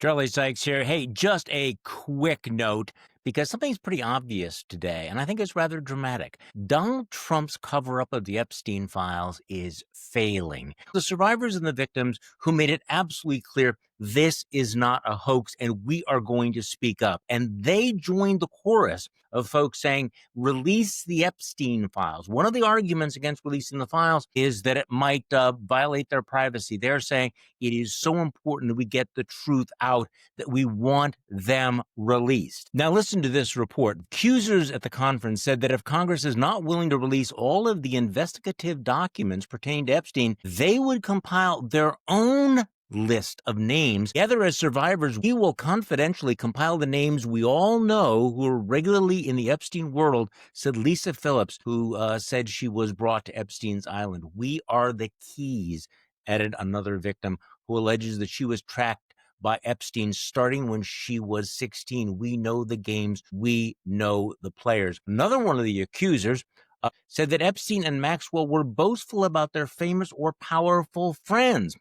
Charlie Sykes here. Hey, just a quick note because something's pretty obvious today, and I think it's rather dramatic. Donald Trump's cover up of the Epstein files is failing. The survivors and the victims who made it absolutely clear this is not a hoax and we are going to speak up. And they joined the chorus of folks saying, release the Epstein files. One of the arguments against releasing the files is that it might violate their privacy. They're saying it is so important that we get the truth out that we want them released. Now, listen to this report. Accusers at the conference said that if Congress is not willing to release all of the investigative documents pertaining to Epstein, they would compile their own list of names. Together as survivors, we will confidentially compile the names we all know who are regularly in the Epstein world, said Lisa Phillips, who said she was brought to Epstein's island. We are the keys, added another victim who alleges that she was tracked by Epstein starting when she was 16. We know the games. We know the players. Another one of the accusers said that Epstein and Maxwell were boastful about their famous or powerful friends.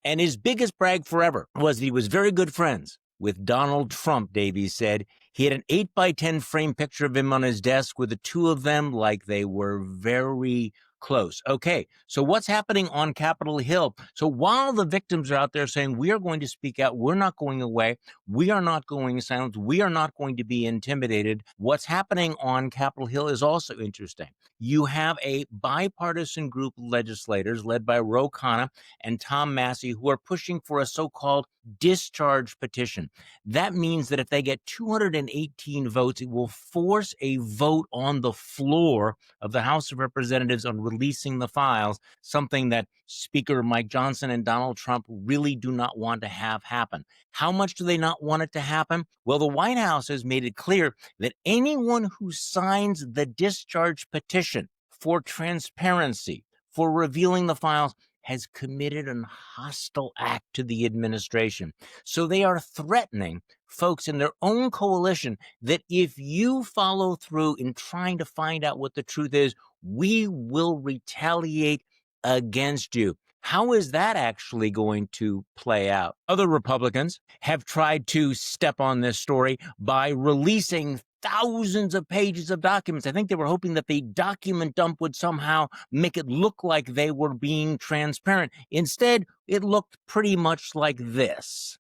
And his biggest brag forever was that he was very good friends with Donald Trump, Davies said. He had an 8x10 frame picture of him on his desk with the two of them like they were very close. Okay, so what's happening on Capitol Hill? So while the victims are out there saying, we are going to speak out, we're not going away, we are not going silent, we are not going to be intimidated, what's happening on Capitol Hill is also interesting. You have a bipartisan group of legislators led by Ro Khanna and Tom Massey who are pushing for a so-called discharge petition. That means that if they get 218 votes, it will force a vote on the floor of the House of Representatives on releasing the files, something that Speaker Mike Johnson and Donald Trump really do not want to have happen. How much do they not want it to happen? Well, the White House has made it clear that anyone who signs the discharge petition for transparency, for revealing the files, has committed a hostile act to the administration. So they are threatening folks in their own coalition that if you follow through in trying to find out what the truth is, we will retaliate against you. How is that actually going to play out? Other Republicans have tried to step on this story by releasing thousands of pages of documents. I think they were hoping that the document dump would somehow make it look like they were being transparent. Instead, it looked pretty much like this.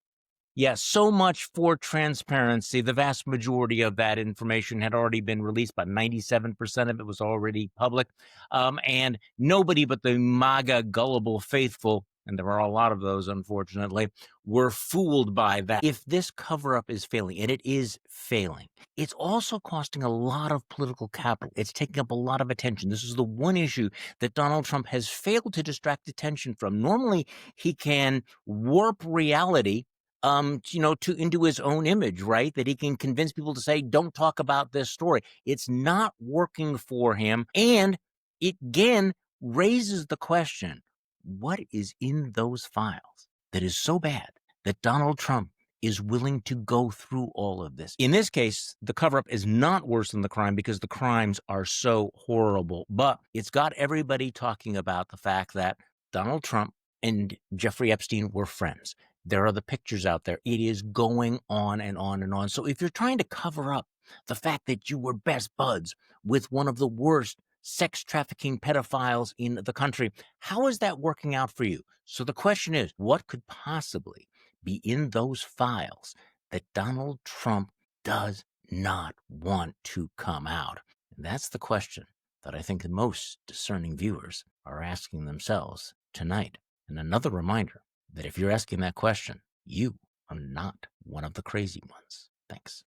Yes, so much for transparency. The vast majority of that information had already been released. About 97% of it was already public. And nobody but the MAGA gullible faithful, and there are a lot of those, unfortunately, were fooled by that. If this cover-up is failing, and it is failing, it's also costing a lot of political capital. It's taking up a lot of attention. This is the one issue that Donald Trump has failed to distract attention from. Normally, he can warp reality into his own image, right? That he can convince people to say, don't talk about this story. It's not working for him. And it again raises the question, what is in those files that is so bad that Donald Trump is willing to go through all of this? In this case, the cover-up is not worse than the crime because the crimes are so horrible. But it's got everybody talking about the fact that Donald Trump and Jeffrey Epstein were friends. There are the pictures out there. It is going on and on and on. So if you're trying to cover up the fact that you were best buds with one of the worst sex trafficking pedophiles in the country, how is that working out for you? So the question is, what could possibly be in those files that Donald Trump does not want to come out? And that's the question that I think most discerning viewers are asking themselves tonight. And another reminder that if you're asking that question, you are not one of the crazy ones. Thanks.